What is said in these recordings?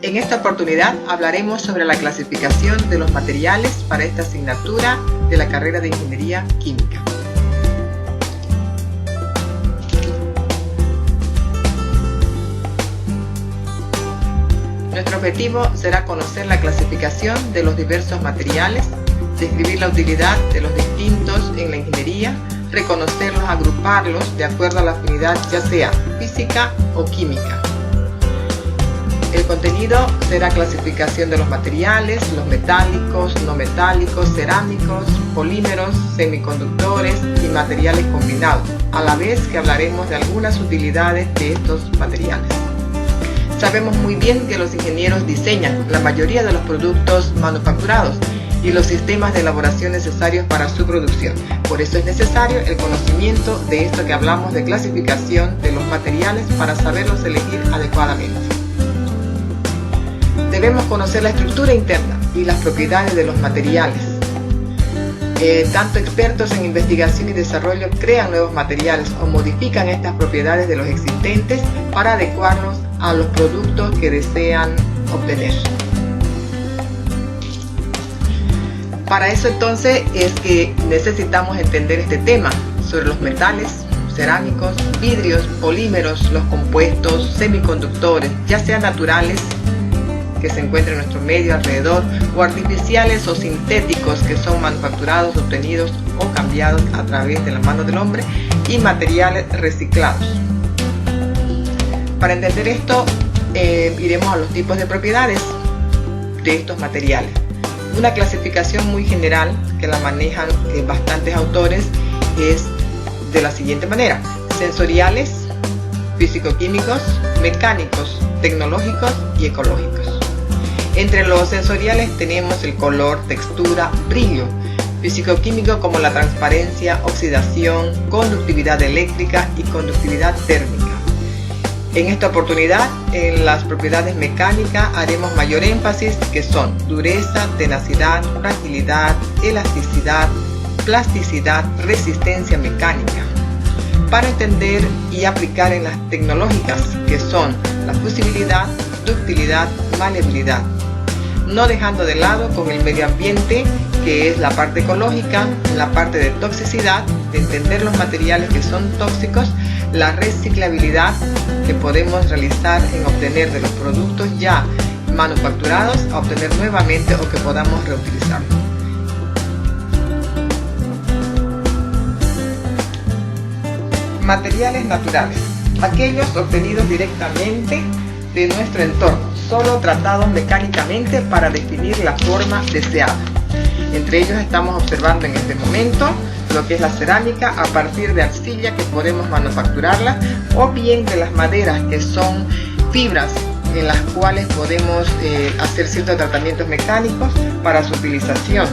En esta oportunidad hablaremos sobre la clasificación de los materiales para esta asignatura de la carrera de Ingeniería Química. Nuestro objetivo será conocer la clasificación de los diversos materiales, describir la utilidad de los distintos en la ingeniería, reconocerlos, agruparlos de acuerdo a la afinidad ya sea física o química. El contenido será clasificación de los materiales, los metálicos, no metálicos, cerámicos, polímeros, semiconductores y materiales combinados, a la vez que hablaremos de algunas utilidades de estos materiales. Sabemos muy bien que los ingenieros diseñan la mayoría de los productos manufacturados y los sistemas de elaboración necesarios para su producción. Por eso es necesario el conocimiento de esto que hablamos de clasificación de los materiales para saberlos elegir adecuadamente. Debemos conocer la estructura interna y las propiedades de los materiales. Tanto expertos en investigación y desarrollo crean nuevos materiales o modifican estas propiedades de los existentes para adecuarlos a los productos que desean obtener. Para eso entonces es que necesitamos entender este tema sobre los metales, cerámicos, vidrios, polímeros, los compuestos, semiconductores, ya sean naturales que se encuentran en nuestro medio alrededor o artificiales o sintéticos que son manufacturados, obtenidos o cambiados a través de la mano del hombre, y materiales reciclados. Para entender esto iremos a los tipos de propiedades de estos materiales. Una clasificación muy general que la manejan bastantes autores es de la siguiente manera: sensoriales, físico-químicos, mecánicos, tecnológicos y ecológicos. Entre los sensoriales tenemos el color, textura, brillo, físico-químico como la transparencia, oxidación, conductividad eléctrica y conductividad térmica. En esta oportunidad, en las propiedades mecánicas haremos mayor énfasis, que son dureza, tenacidad, fragilidad, elasticidad, plasticidad, resistencia mecánica. Para entender y aplicar en las tecnológicas, que son la fusibilidad, ductilidad, maleabilidad. No dejando de lado con el medio ambiente, que es la parte ecológica, la parte de toxicidad, de entender los materiales que son tóxicos, la reciclabilidad que podemos realizar en obtener de los productos ya manufacturados a obtener nuevamente o que podamos reutilizar. Materiales naturales, aquellos obtenidos directamente de nuestro entorno, solo tratados mecánicamente para definir la forma deseada. Entre ellos estamos observando en este momento lo que es la cerámica a partir de arcilla que podemos manufacturarla, o bien de las maderas que son fibras en las cuales podemos hacer ciertos tratamientos mecánicos para su utilización.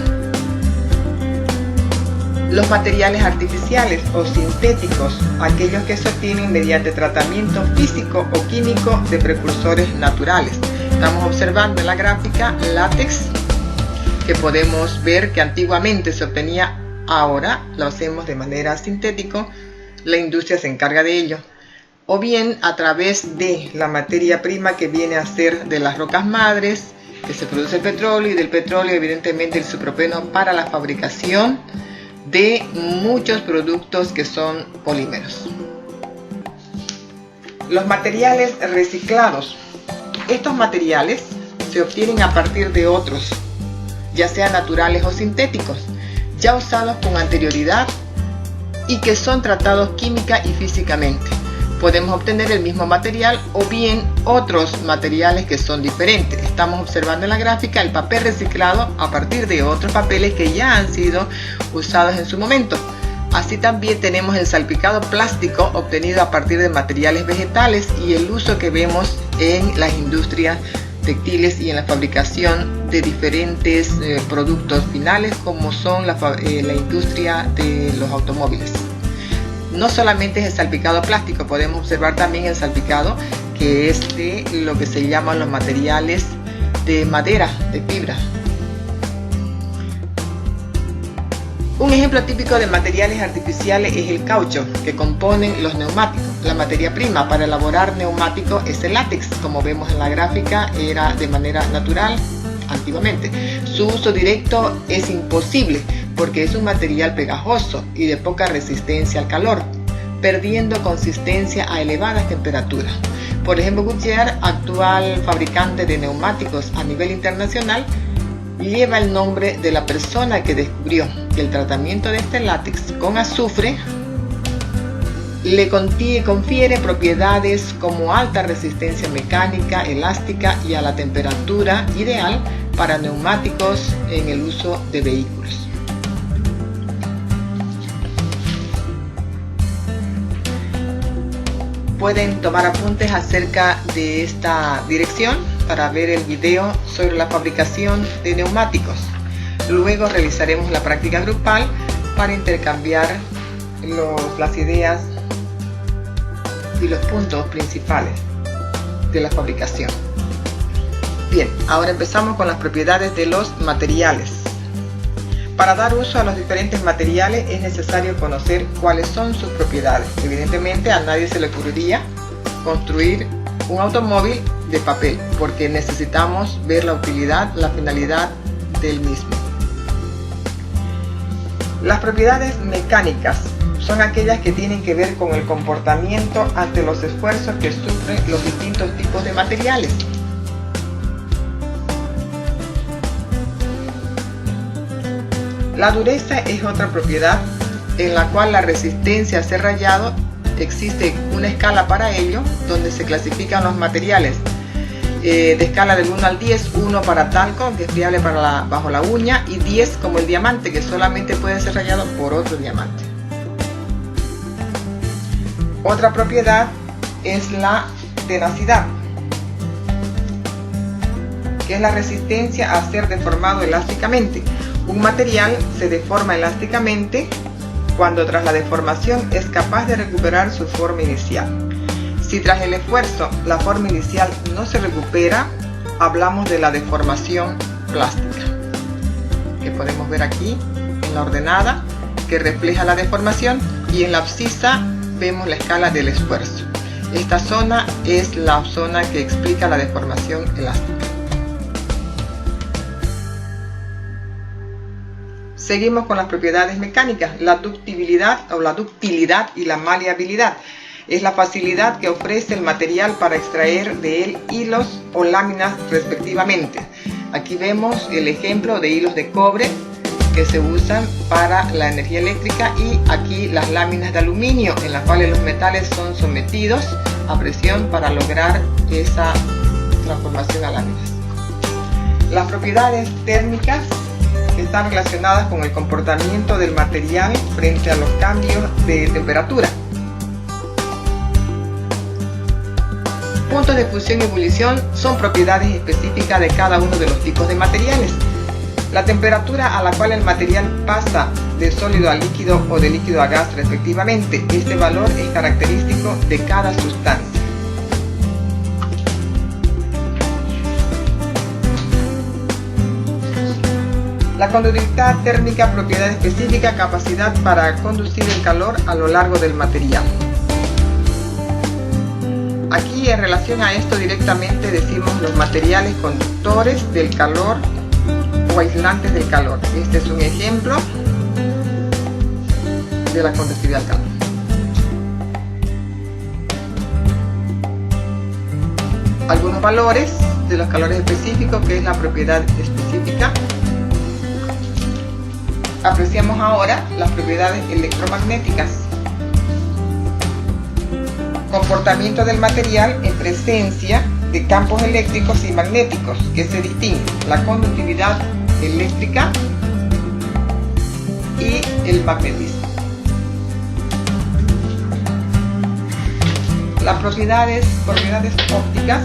Los materiales artificiales o sintéticos, aquellos que se obtienen mediante tratamiento físico o químico de precursores naturales. Estamos observando en la gráfica látex, que podemos ver que antiguamente se obtenía, ahora lo hacemos de manera sintética, la industria se encarga de ello. O bien a través de la materia prima que viene a ser de las rocas madres, que se produce el petróleo, y del petróleo evidentemente el isopropeno para la fabricación de muchos productos que son polímeros. Los materiales reciclados. Estos materiales se obtienen a partir de otros, ya sean naturales o sintéticos, ya usados con anterioridad y que son tratados química y físicamente. Podemos obtener el mismo material o bien otros materiales que son diferentes. Estamos observando en la gráfica el papel reciclado a partir de otros papeles que ya han sido usados en su momento. Así también tenemos el salpicado plástico obtenido a partir de materiales vegetales y el uso que vemos en las industrias textiles y en la fabricación de diferentes productos finales, como son la industria de los automóviles. No solamente es el salpicado plástico, podemos observar también el salpicado que es de lo que se llaman los materiales de madera, de fibra. Un ejemplo típico de materiales artificiales es el caucho que componen los neumáticos. la materia prima para elaborar neumáticos es el látex. Como vemos en la gráfica, era de manera natural antiguamente. Su uso directo es imposible porque es un material pegajoso y de poca resistencia al calor, perdiendo consistencia a elevadas temperaturas. Por ejemplo, Goodyear, actual fabricante de neumáticos a nivel internacional, lleva el nombre de la persona que descubrió que el tratamiento de este látex con azufre le confiere propiedades como alta resistencia mecánica, elástica y a la temperatura ideal para neumáticos en el uso de vehículos. Pueden tomar apuntes acerca de esta dirección para ver el video sobre la fabricación de neumáticos. Luego realizaremos la práctica grupal para intercambiar las ideas y los puntos principales de la fabricación. Bien, ahora empezamos con las propiedades de los materiales. Para dar uso a los diferentes materiales es necesario conocer cuáles son sus propiedades. Evidentemente a nadie se le ocurriría construir un automóvil de papel porque necesitamos ver la utilidad, la finalidad del mismo. Las propiedades mecánicas son aquellas que tienen que ver con el comportamiento ante los esfuerzos que sufren los distintos tipos de materiales. La dureza es otra propiedad en la cual la resistencia a ser rayado existe una escala para ello donde se clasifican los materiales de escala del 1 al 10, 1 para talco, que es fiable bajo la uña, y 10 como el diamante, que solamente puede ser rayado por otro diamante. Otra propiedad es la tenacidad, que es la resistencia a ser deformado elásticamente. Un material se deforma elásticamente cuando tras la deformación es capaz de recuperar su forma inicial. Si tras el esfuerzo la forma inicial no se recupera, hablamos de la deformación plástica, que podemos ver aquí en la ordenada, que refleja la deformación, y en la abscisa vemos la escala del esfuerzo. Esta zona es la zona que explica la deformación elástica. Seguimos con las propiedades mecánicas. La ductibilidad o la ductilidad y la maleabilidad es la facilidad que ofrece el material para extraer de él hilos o láminas respectivamente. Aquí vemos el ejemplo de hilos de cobre que se usan para la energía eléctrica, y aquí las láminas de aluminio en las cuales los metales son sometidos a presión para lograr esa transformación a láminas. Las propiedades térmicas están relacionadas con el comportamiento del material frente a los cambios de temperatura. Puntos de fusión y ebullición son propiedades específicas de cada uno de los tipos de materiales. La temperatura a la cual el material pasa de sólido a líquido o de líquido a gas respectivamente, este valor es característico de cada sustancia. La conductividad térmica, propiedad específica, capacidad para conducir el calor a lo largo del material. Aquí en relación a esto directamente decimos los materiales conductores del calor o aislantes del calor. Este es un ejemplo de la conductividad al calor. Algunos valores de los calores específicos, que es la propiedad específica. Apreciamos ahora las propiedades electromagnéticas. Comportamiento del material en presencia de campos eléctricos y magnéticos, que se distinguen la conductividad eléctrica y el magnetismo. Las propiedades ópticas.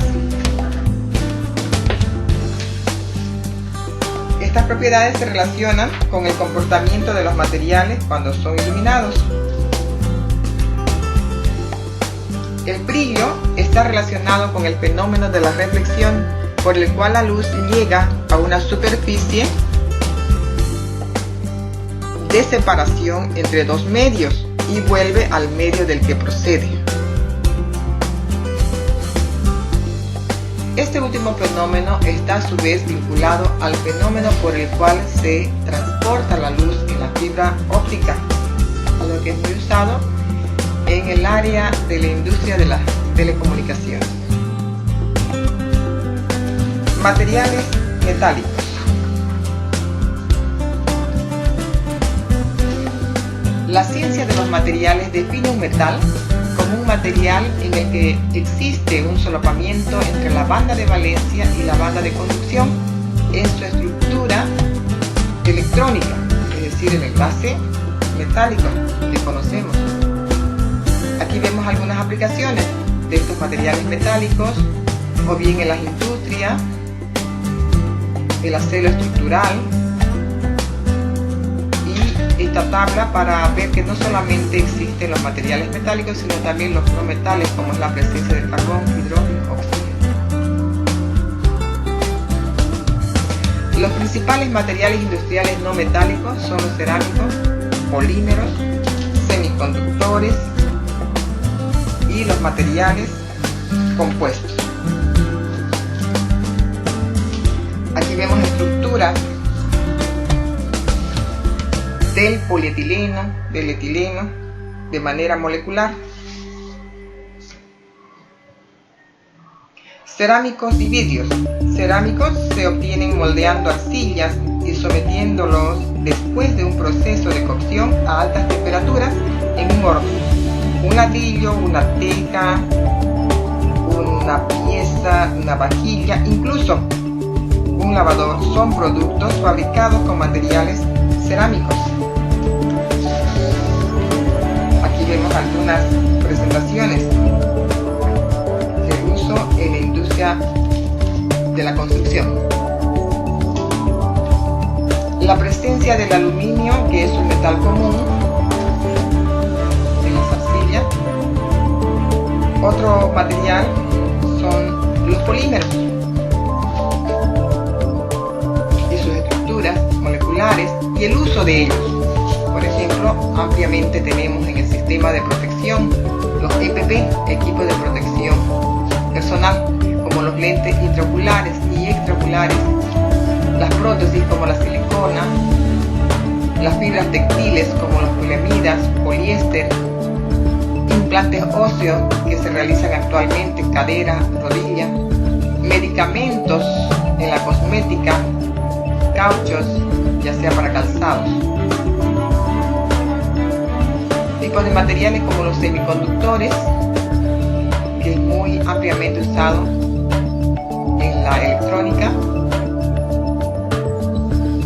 Estas propiedades se relacionan con el comportamiento de los materiales cuando son iluminados. El brillo está relacionado con el fenómeno de la reflexión, por el cual la luz llega a una superficie de separación entre dos medios y vuelve al medio del que procede. Este último fenómeno está a su vez vinculado al fenómeno por el cual se transporta la luz en la fibra óptica, algo que es muy usado en el área de la industria de las telecomunicaciones. Materiales metálicos. La ciencia de los materiales define un metal como un material en el que existe un solapamiento entre la banda de valencia y la banda de conducción en su estructura electrónica, es decir, en el enlace metálico que conocemos. Aquí vemos algunas aplicaciones de estos materiales metálicos, o bien en las industrias, el acero estructural, y esta tabla para ver que no solamente existen los materiales metálicos, sino también los no metales, como es la presencia del carbón, hidrógeno, oxígeno. Los principales materiales industriales no metálicos son los cerámicos, polímeros, semiconductores y los materiales compuestos. Aquí vemos estructuras del polietileno, del etileno, de manera molecular. Cerámicos y vidrios. Cerámicos se obtienen moldeando arcillas y sometiéndolos después de un proceso de cocción a altas temperaturas en un horno. Un ladrillo, una teja, una pieza, una vajilla, incluso un lavador son productos fabricados con materiales cerámicos. Aquí vemos algunas presentaciones de uso en la industria de la construcción. La presencia del aluminio, que es un metal común en las arcillas. Otro material son los polímeros y sus estructuras moleculares y el uso de ellos. Por ejemplo, ampliamente tenemos en el sistema de protección los EPP, equipos de protección personal, como los lentes intraoculares y extraoculares, las prótesis como la silicona, las fibras textiles como los poliamidas, poliéster, implantes óseos que se realizan actualmente en cadera, rodilla, medicamentos en la cosmética, cauchos, ya sea para calzados. Tipos de materiales como los semiconductores, que es muy ampliamente usado en la electrónica.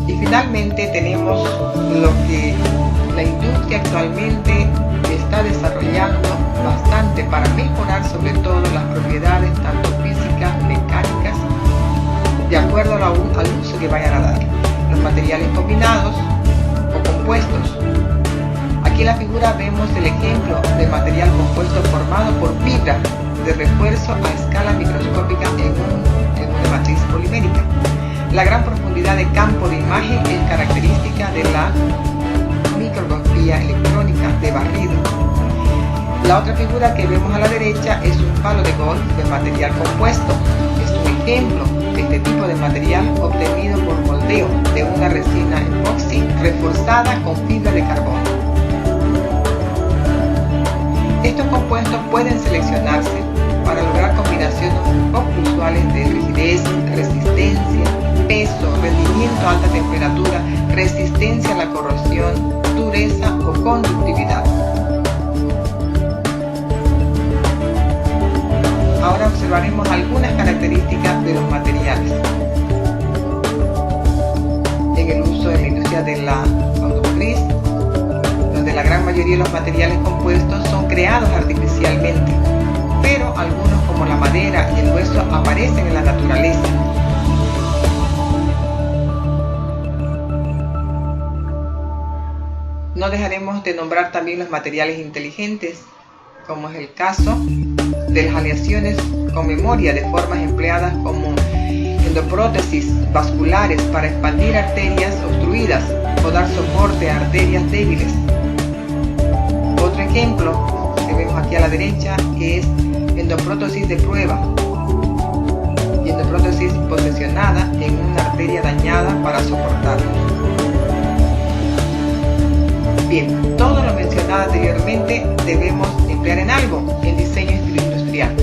Y finalmente tenemos lo que la industria actualmente está desarrollando bastante para mejorar sobre todo las propiedades tanto físicas, mecánicas, de acuerdo al uso que vayan a dar. Los materiales combinados o compuestos. Aquí en la figura vemos el ejemplo de material compuesto formado por fibra de refuerzo a escala microscópica en una matriz polimérica. La gran profundidad de campo de imagen es característica de la microscopía electrónica de barrido. La otra figura que vemos a la derecha es un palo de golf de material compuesto. Es un ejemplo de este tipo de material obtenido por moldeo de una resina epoxi reforzada con fibra de carbono. Estos compuestos pueden seleccionarse para lograr combinaciones poco usuales de rigidez, resistencia, peso, rendimiento a alta temperatura, resistencia a la corrosión, dureza o conductividad. Ahora observaremos algunas características de los materiales en el uso en la industria de la automotriz, donde la gran mayoría de los materiales compuestos son creados artificialmente, pero algunos como la madera y el hueso aparecen en la naturaleza. No dejaremos de nombrar también los materiales inteligentes, como es el caso de las aleaciones con memoria de formas empleadas como endoprótesis vasculares para expandir arterias obstruidas o dar soporte a arterias débiles. Otro ejemplo que vemos aquí a la derecha es endoprótesis de prueba, prótesis posicionada en una arteria dañada para soportarla. Bien, todo lo mencionado anteriormente debemos emplear en algo, en diseño industrial.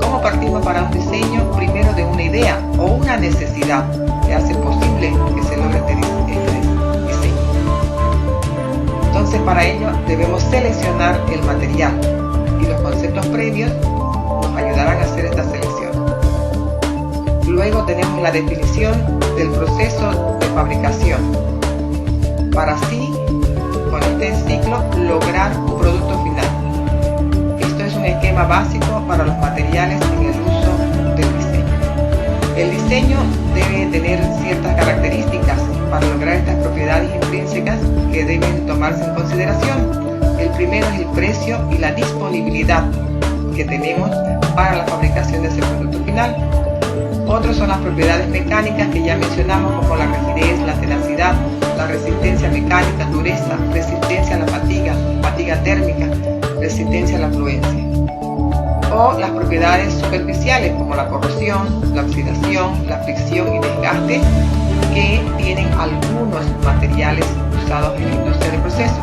¿Cómo partimos para un diseño? Primero de una idea o una necesidad que hace posible que se logre este diseño. Entonces, para ello debemos seleccionar el material y los conceptos previos nos ayudarán a hacer esta selección. Luego tenemos la definición del proceso de fabricación para así, con este ciclo, lograr un producto final. Esto es un esquema básico para los materiales en el uso del diseño. El diseño debe tener ciertas características para lograr estas propiedades intrínsecas que deben tomarse en consideración. El primero es el precio y la disponibilidad que tenemos para la fabricación de ese producto final. Otros son las propiedades mecánicas que ya mencionamos, como la rigidez, la tenacidad, la resistencia mecánica, dureza, resistencia a la fatiga térmica, resistencia a la fluencia. O las propiedades superficiales como la corrosión, la oxidación, la fricción y desgaste que tienen algunos materiales usados en la industria del proceso.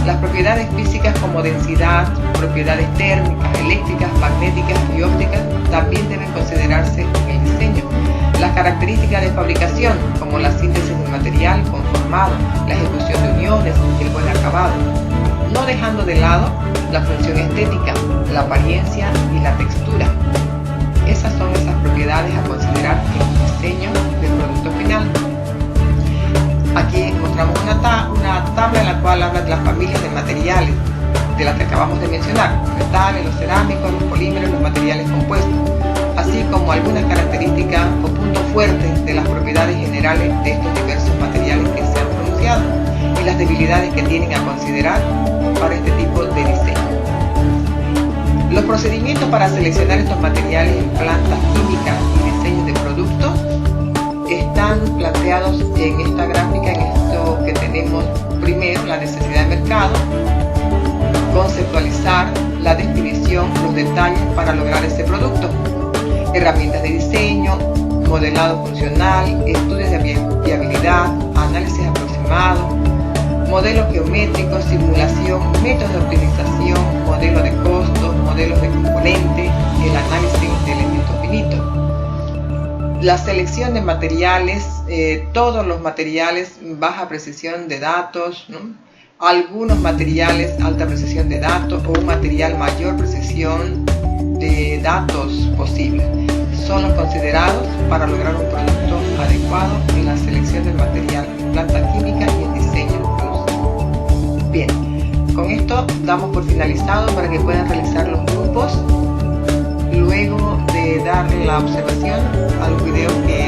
Las propiedades físicas como densidad, propiedades térmicas, eléctricas, magnéticas y ópticas también deben considerarse en el diseño. Las características de fabricación como la síntesis del material conformado, la ejecución de uniones y el buen acabado, no dejando de lado la función estética, la apariencia y la textura. Esas son esas propiedades a considerar en el diseño del producto final. Aquí mostramos una tabla en la cual habla de las familias de materiales de las que acabamos de mencionar: los metales, los cerámicos, los polímeros, los materiales compuestos, así como algunas características o puntos fuertes de las propiedades generales de estos diversos materiales que se han pronunciado y las debilidades que tienen a considerar para este tipo de diseño. Los procedimientos para seleccionar estos materiales en plantas químicas y diseños de productos están planteados en esta gráfica, en esto que tenemos. Primero, la necesidad de mercado, conceptualizar la definición, los detalles para lograr ese producto, herramientas de diseño, modelado funcional, estudios de viabilidad, análisis aproximado, modelos geométricos, simulación, métodos de optimización, modelo de costos, modelos de componentes, el análisis de elementos finitos. La selección de materiales, todos los materiales, baja precisión de datos, ¿no? Algunos materiales, alta precisión de datos, o un material mayor precisión de datos posible, son los considerados para lograr un producto adecuado en la selección del material en planta química y en diseño de productos. Bien, con esto damos por finalizado para que puedan realizar los grupos luego de dar la observación a los videos que